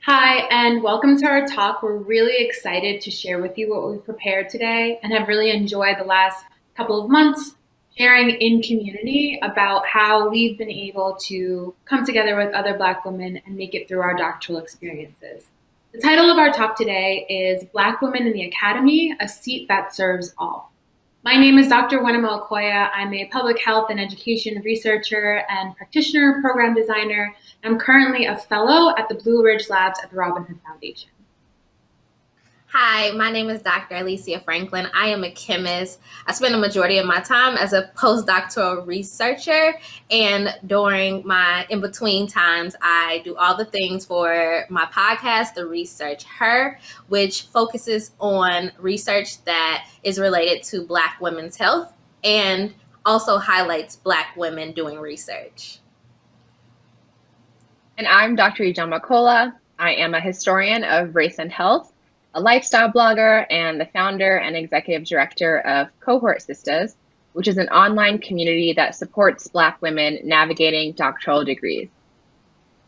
Hi, and welcome to our talk. We're really excited to share with you what we've prepared today and have really enjoyed the last couple of months sharing in community about how we've been able to come together with other Black women and make it through our doctoral experiences. The title of our talk today is Black Women in the Academy, a Seat That Serves All. My name is Dr. Wenema Okoya. I'm a public health and education researcher and practitioner, program designer. I'm currently a fellow at the Blue Ridge Labs at the Robin Hood Foundation. Hi, my name is Dr. Alicia Franklin. I am a chemist. I spend the majority of my time as a postdoctoral researcher, and during my in-between times, I do all the things for my podcast, The Research Her, which focuses on research that is related to Black women's health and also highlights Black women doing research. And I'm Dr. Ijoma Kola. I am a historian of race and health, a lifestyle blogger, and the founder and executive director of Cohort Sisters, which is an online community that supports Black women navigating doctoral degrees.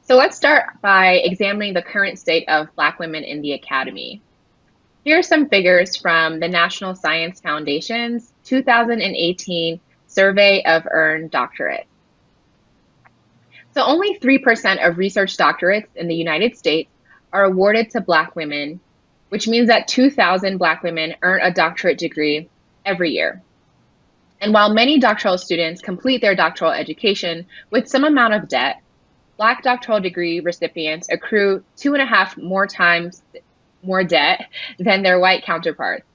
So let's start by examining the current state of Black women in the academy. Here are some figures from the National Science Foundation's 2018 Survey of Earned Doctorates. So only 3% of research doctorates in the United States are awarded to Black women, which means that 2,000 Black women earn a doctorate degree every year. And while many doctoral students complete their doctoral education with some amount of debt, Black doctoral degree recipients accrue 2.5 more times more debt than their white counterparts.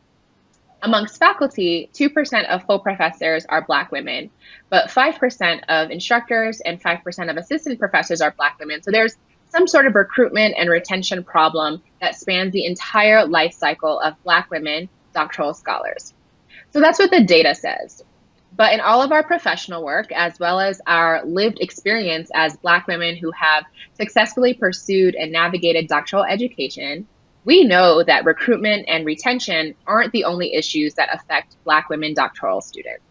Amongst faculty, 2% of full professors are Black women, but 5% of instructors and 5% of assistant professors are Black women. So there's some sort of recruitment and retention problem that spans the entire life cycle of Black women doctoral scholars. So that's what the data says. But in all of our professional work, as well as our lived experience as Black women who have successfully pursued and navigated doctoral education, we know that recruitment and retention aren't the only issues that affect Black women doctoral students.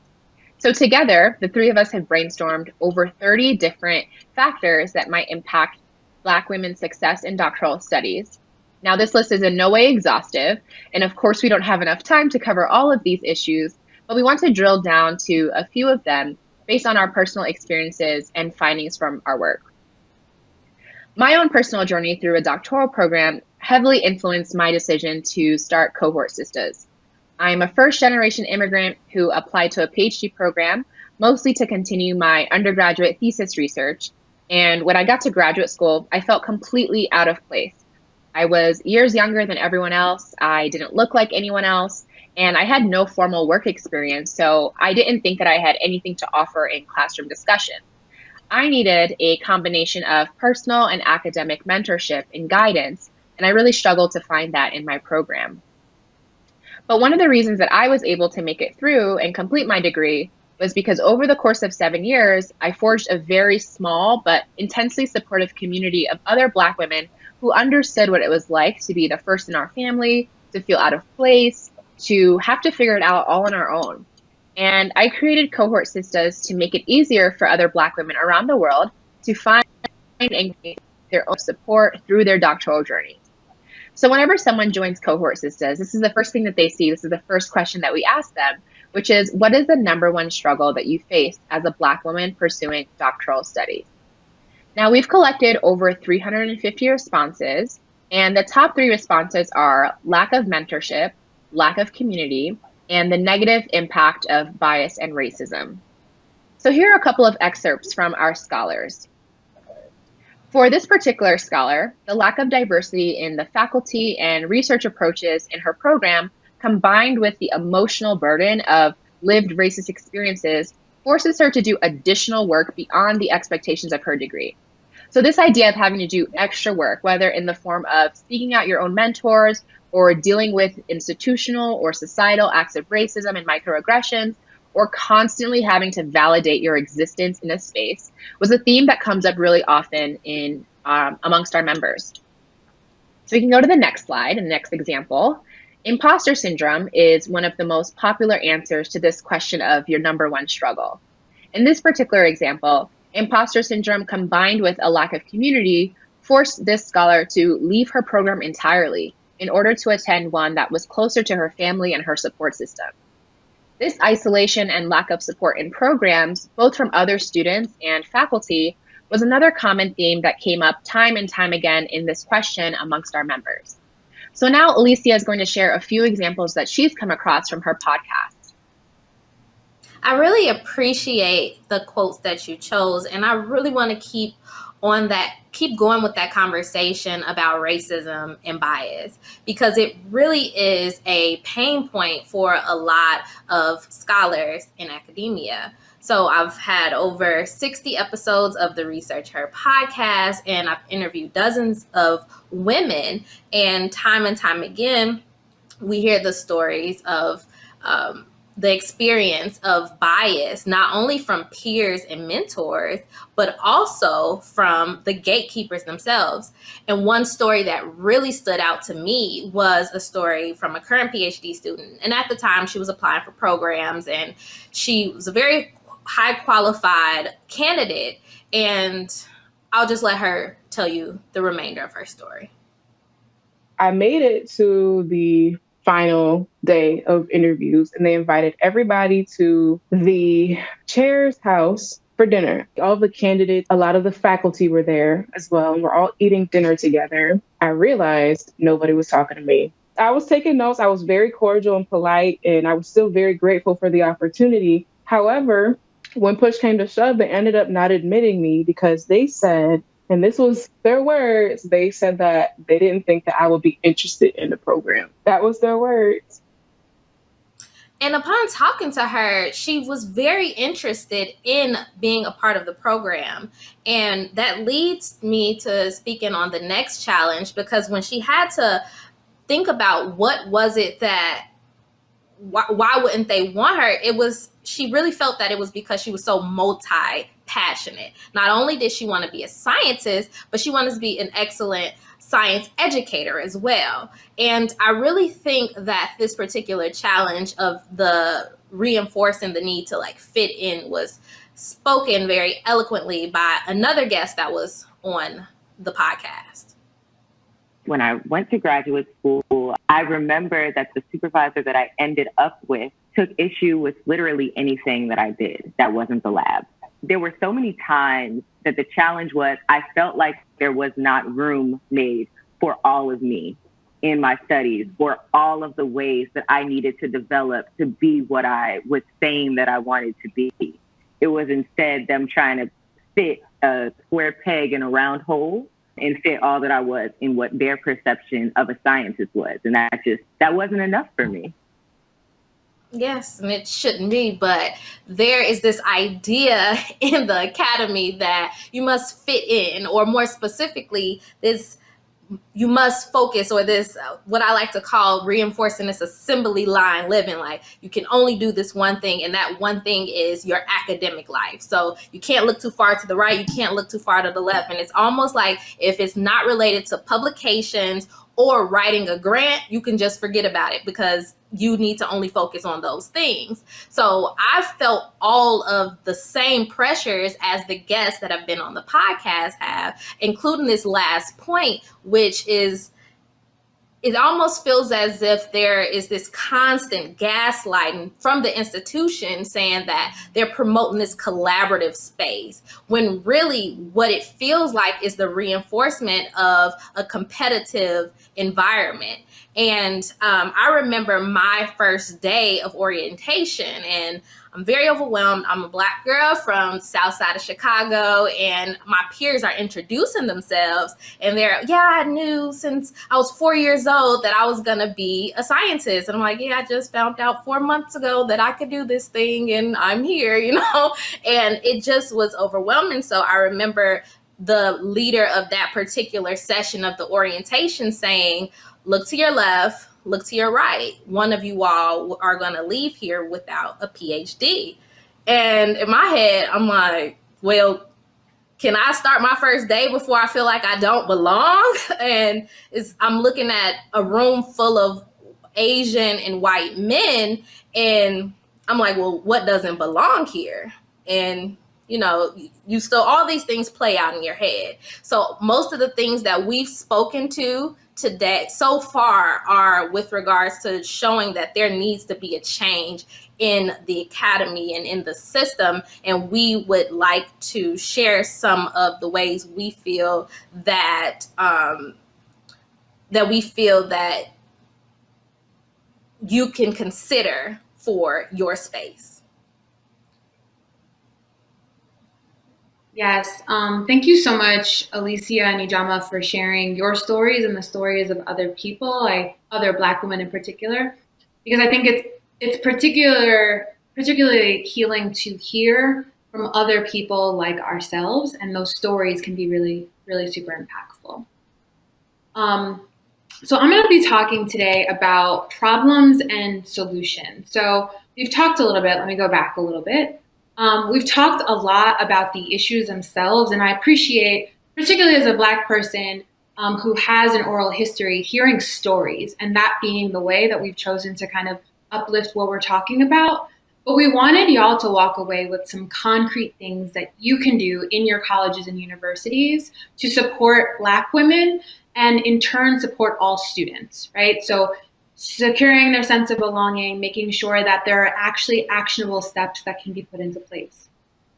So together, the three of us have brainstormed over 30 different factors that might impact Black women's success in doctoral studies. Now, this list is in no way exhaustive, and of course, we don't have enough time to cover all of these issues, but we want to drill down to a few of them based on our personal experiences and findings from our work. My own personal journey through a doctoral program heavily influenced my decision to start Cohort Sisters. I'm a first-generation immigrant who applied to a PhD program, mostly to continue my undergraduate thesis research. And when I got to graduate school, I felt completely out of place. I was years younger than everyone else. I didn't look like anyone else, and I had no formal work experience, so I didn't think that I had anything to offer in classroom discussion. I needed a combination of personal and academic mentorship and guidance, and I really struggled to find that in my program. But one of the reasons that I was able to make it through and complete my degree was because over the course of 7 years, I forged a very small but intensely supportive community of other Black women who understood what it was like to be the first in our family, to feel out of place, to have to figure it out all on our own. And I created Cohort Sisters to make it easier for other Black women around the world to find and get their own support through their doctoral journey. So whenever someone joins Cohort Sisters, this is the first thing that they see. This is the first question that we ask them, which is, what is the number one struggle that you face as a Black woman pursuing doctoral studies? Now, we've collected over 350 responses, and the top 3 responses are lack of mentorship, lack of community, and the negative impact of bias and racism. So here are a couple of excerpts from our scholars. For this particular scholar, the lack of diversity in the faculty and research approaches in her program, combined with the emotional burden of lived racist experiences, forces her to do additional work beyond the expectations of her degree. So this idea of having to do extra work, whether in the form of seeking out your own mentors or dealing with institutional or societal acts of racism and microaggressions, or constantly having to validate your existence in a space, was a theme that comes up really often in amongst our members. So we can go to the next slide and the next example. Imposter syndrome is one of the most popular answers to this question of your number one struggle. In this particular example, imposter syndrome combined with a lack of community forced this scholar to leave her program entirely in order to attend one that was closer to her family and her support system. This isolation and lack of support in programs, both from other students and faculty, was another common theme that came up time and time again in this question amongst our members. So now Alicia is going to share a few examples that she's come across from her podcast. I really appreciate the quotes that you chose, and I really want to keep going with that conversation about racism and bias, because it really is a pain point for a lot of scholars in academia. So I've had over 60 episodes of the Research Her podcast, and I've interviewed dozens of women, and time again, we hear the stories of the experience of bias, not only from peers and mentors, but also from the gatekeepers themselves. And one story that really stood out to me was a story from a current PhD student. And at the time, she was applying for programs, and she was a very high qualified candidate. And I'll just let her tell you the remainder of her story. I made it to the final day of interviews, and they invited everybody to the chair's house for dinner. All of the candidates, a lot of the faculty were there as well, and we're all eating dinner together. I realized nobody was talking to me. I was taking notes. I was very cordial and polite, and I was still very grateful for the opportunity. However, when push came to shove, they ended up not admitting me because they said, and this was their words, they said that they didn't think that I would be interested in the program. That was their words. And upon talking to her, she was very interested in being a part of the program. And that leads me to speaking on the next challenge, because when she had to think about what was it that, why wouldn't they want her, she really felt that it was because she was so multi-passionate. Not only did she want to be a scientist, but she wanted to be an excellent science educator as well. And I really think that this particular challenge of the reinforcing the need to fit in was spoken very eloquently by another guest that was on the podcast. When I went to graduate school, I remember that the supervisor that I ended up with took issue with literally anything that I did that wasn't the lab. There were so many times that the challenge was I felt like there was not room made for all of me in my studies, for all of the ways that I needed to develop to be what I was saying that I wanted to be. It was instead them trying to fit a square peg in a round hole and fit all that I was in what their perception of a scientist was. And that wasn't enough for me. Yes, and it shouldn't be, but there is this idea in the academy that you must fit in, or more specifically, you must focus, or this, what I like to call reinforcing this assembly line living. Like, you can only do this one thing, and that one thing is your academic life. So you can't look too far to the right, you can't look too far to the left. And it's almost like if it's not related to publications or writing a grant, you can just forget about it because you need to only focus on those things. So I've felt all of the same pressures as the guests that have been on the podcast have, including this last point, which is, it almost feels as if there is this constant gaslighting from the institution saying that they're promoting this collaborative space, when really what it feels like is the reinforcement of a competitive environment. And I remember my first day of orientation, and I'm very overwhelmed. I'm a Black girl from the South Side of Chicago, and my peers are introducing themselves, and I knew since I was 4 years old that I was gonna be a scientist. And I'm like, I just found out 4 months ago that I could do this thing, and I'm here, and it just was overwhelming. So I remember the leader of that particular session of the orientation saying, look to your left, look to your right. One of you all are going to leave here without a PhD. And in my head, I'm like, well, can I start my first day before I feel like I don't belong? And I'm looking at a room full of Asian and white men, and I'm like, well, what doesn't belong here? and you still, all these things play out in your head. So most of the things that we've spoken to today so far are with regards to showing that there needs to be a change in the academy and in the system. And we would like to share some of the ways we feel that that you can consider for your space. Yes. Thank you so much, Alicia and Ijama, for sharing your stories and the stories of other people, like other Black women in particular, because I think it's particularly healing to hear from other people like ourselves, and those stories can be really, really super impactful. So I'm going to be talking today about problems and solutions. So we've talked a little bit. Let me go back a little bit. We've talked a lot about the issues themselves, and I appreciate, particularly as a Black person who has an oral history, hearing stories, and that being the way that we've chosen to kind of uplift what we're talking about. But we wanted y'all to walk away with some concrete things that you can do in your colleges and universities to support Black women and in turn support all students, right? So securing their sense of belonging, making sure that there are actually actionable steps that can be put into place.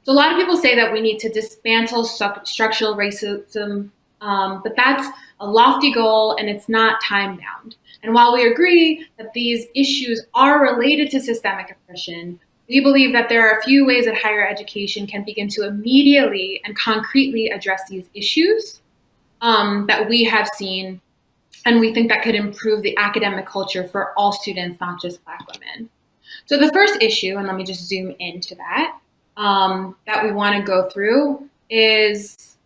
So a lot of people say that we need to dismantle structural racism, but that's a lofty goal and it's not time-bound. And while we agree that these issues are related to systemic oppression, we believe that there are a few ways that higher education can begin to immediately and concretely address these issues that we have seen, and we think that could improve the academic culture for all students, not just Black women. So the first issue, and let me just zoom into that, that we want to go through is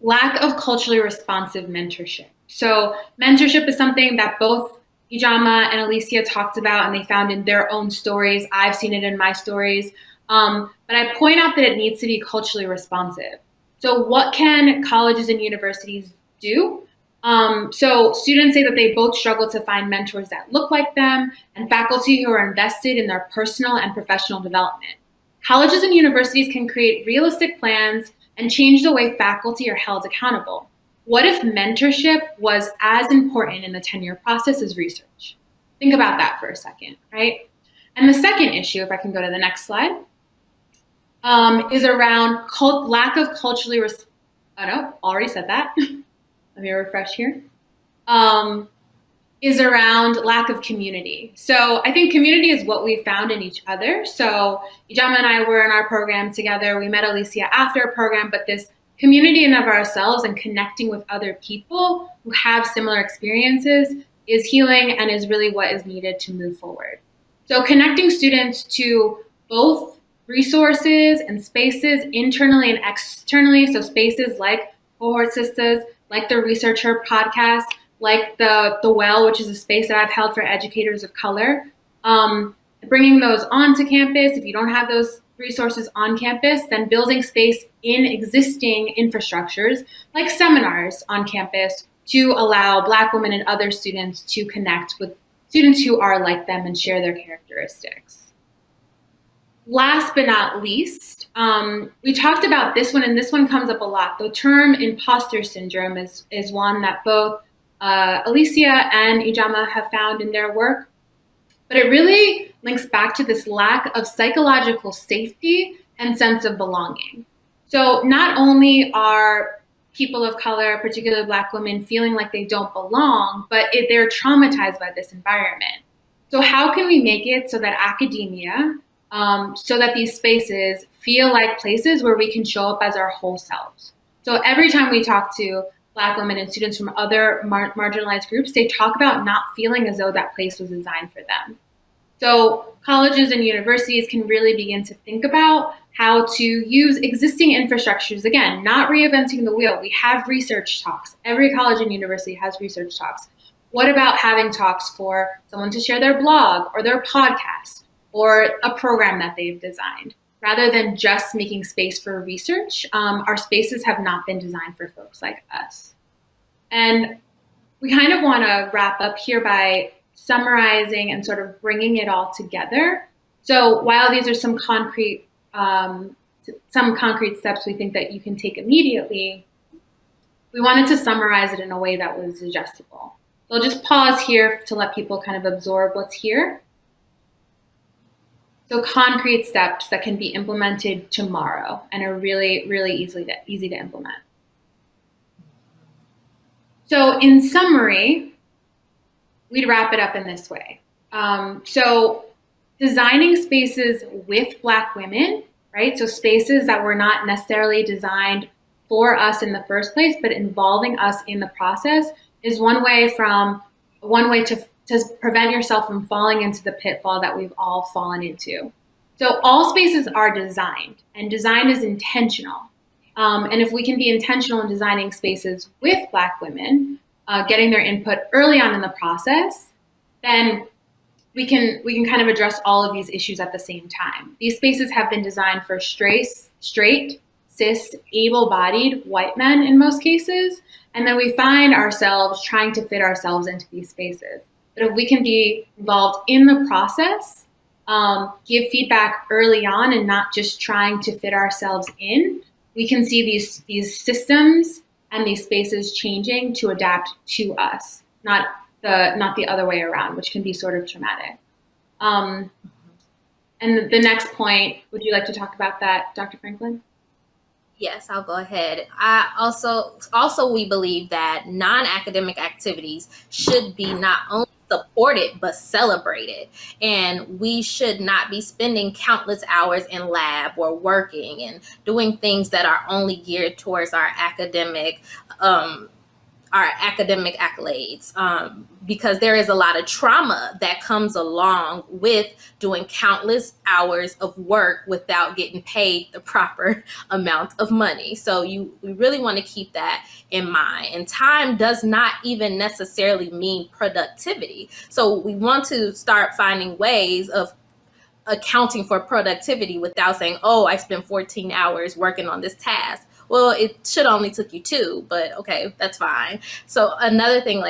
lack of culturally responsive mentorship. So mentorship is something that both Ijama and Alicia talked about, and they found in their own stories. I've seen it in my stories. But I point out that it needs to be culturally responsive. So what can colleges and universities do? So students say that they both struggle to find mentors that look like them and faculty who are invested in their personal and professional development. Colleges and universities can create realistic plans and change the way faculty are held accountable. What if mentorship was as important in the tenure process as research? Think about that for a second, right? And the second issue, if I can go to the next slide, is around lack of culturally already said that. Let me refresh here. Is around lack of community. So I think community is what we found in each other. So Ijama and I were in our program together. We met Alicia after a program, but this community in of ourselves and connecting with other people who have similar experiences is healing and is really what is needed to move forward. So connecting students to both resources and spaces internally and externally. So spaces like Cohort Sisters, like the Researcher podcast, like the Well, which is a space that I've held for educators of color. Bringing those onto campus. If you don't have those resources on campus, then building space in existing infrastructures, like seminars on campus, to allow Black women and other students to connect with students who are like them and share their characteristics. Last but not least, we talked about this one, and this one comes up a lot. The term imposter syndrome is one that both Alicia and Ijama have found in their work, but it really links back to this lack of psychological safety and sense of belonging. So not only are people of color, particularly Black women, feeling like they don't belong, but they're traumatized by this environment. So how can we make it so that academia, so that these spaces feel like places where we can show up as our whole selves? So every time we talk to Black women and students from other marginalized groups, they talk about not feeling as though that place was designed for them. So colleges and universities can really begin to think about how to use existing infrastructures. Again, not reinventing the wheel. We have research talks. Every college and university has research talks. What about having talks for someone to share their blog or their podcast or a program that they've designed? Rather than just making space for research, our spaces have not been designed for folks like us. And we kind of want to wrap up here by summarizing and sort of bringing it all together. So while these are some concrete some concrete steps we think that you can take immediately, we wanted to summarize it in a way that was digestible. So I'll just pause here to let people kind of absorb what's here. So concrete steps that can be implemented tomorrow and are really, really easy to implement. So in summary, we'd wrap it up in this way. So designing spaces with Black women, right? So spaces that were not necessarily designed for us in the first place, but involving us in the process is one way to prevent yourself from falling into the pitfall that we've all fallen into. So all spaces are designed, and design is intentional. And if we can be intentional in designing spaces with Black women, getting their input early on in the process, then we can kind of address all of these issues at the same time. These spaces have been designed for straight, cis, able-bodied white men in most cases, and then we find ourselves trying to fit ourselves into these spaces. But if we can be involved in the process, give feedback early on and not just trying to fit ourselves in, we can see these systems and these spaces changing to adapt to us, not the other way around, which can be sort of traumatic. And the next point, would you like to talk about that, Dr. Franklin? Yes, I'll go ahead. We believe that non-academic activities should be not only supported but celebrated, and we should not be spending countless hours in lab or working and doing things that are only geared towards our academic accolades, because there is a lot of trauma that comes along with doing countless hours of work without getting paid the proper amount of money. So we really want to keep that in mind. And time does not even necessarily mean productivity. So we want to start finding ways of accounting for productivity without saying, oh, I spent 14 hours working on this task. Well, it should only took you 2, but okay, that's fine. So another thing,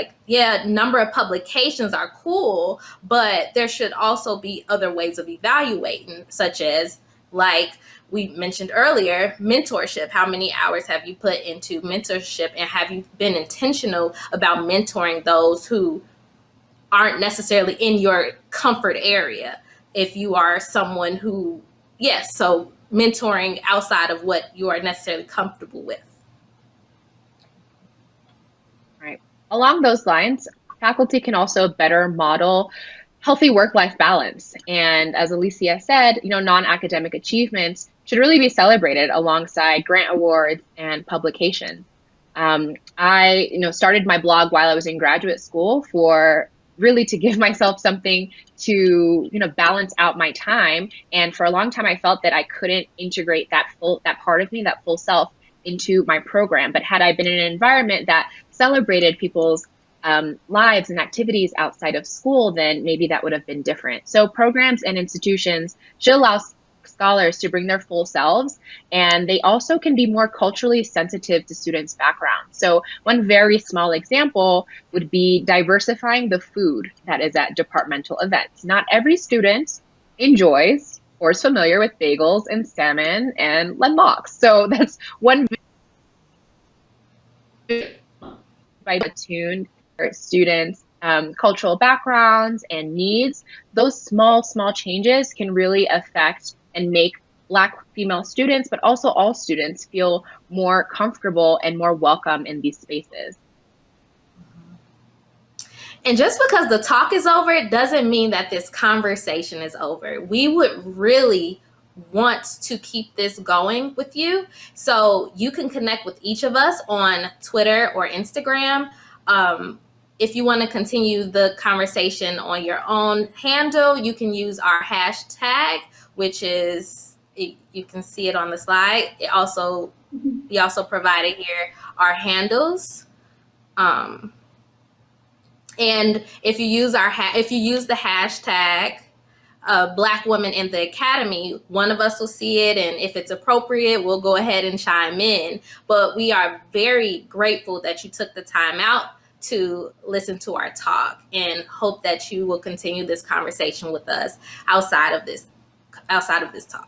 number of publications are cool, but there should also be other ways of evaluating, such as, like we mentioned earlier, mentorship. How many hours have you put into mentorship, and have you been intentional about mentoring those who aren't necessarily in your comfort area? If you are someone who, so mentoring outside of what you are necessarily comfortable with. Right. Along those lines, faculty can also better model healthy work-life balance. And as Alicia said, non-academic achievements should really be celebrated alongside grant awards and publications. I started my blog while I was in graduate school really to give myself something to, balance out my time. And for a long time, I felt that I couldn't integrate that part of me, that full self, into my program. But had I been in an environment that celebrated people's lives and activities outside of school, then maybe that would have been different. So programs and institutions should allow scholars to bring their full selves, and they also can be more culturally sensitive to students' backgrounds. So one very small example would be diversifying the food that is at departmental events. Not every student enjoys or is familiar with bagels and salmon and lox. So that's one by attuned students' cultural backgrounds and needs. Those small changes can really affect and make Black female students, but also all students, feel more comfortable and more welcome in these spaces. And just because the talk is over, it doesn't mean that this conversation is over. We would really want to keep this going with you. So you can connect with each of us on Twitter or Instagram. If you want to continue the conversation on your own handle, you can use our hashtag, which is, you can see it on the slide. We also provided here our handles. And if you use the hashtag Black Women in the Academy, one of us will see it, and if it's appropriate, we'll go ahead and chime in. But we are very grateful that you took the time out to listen to our talk, and hope that you will continue this conversation with us outside of this talk.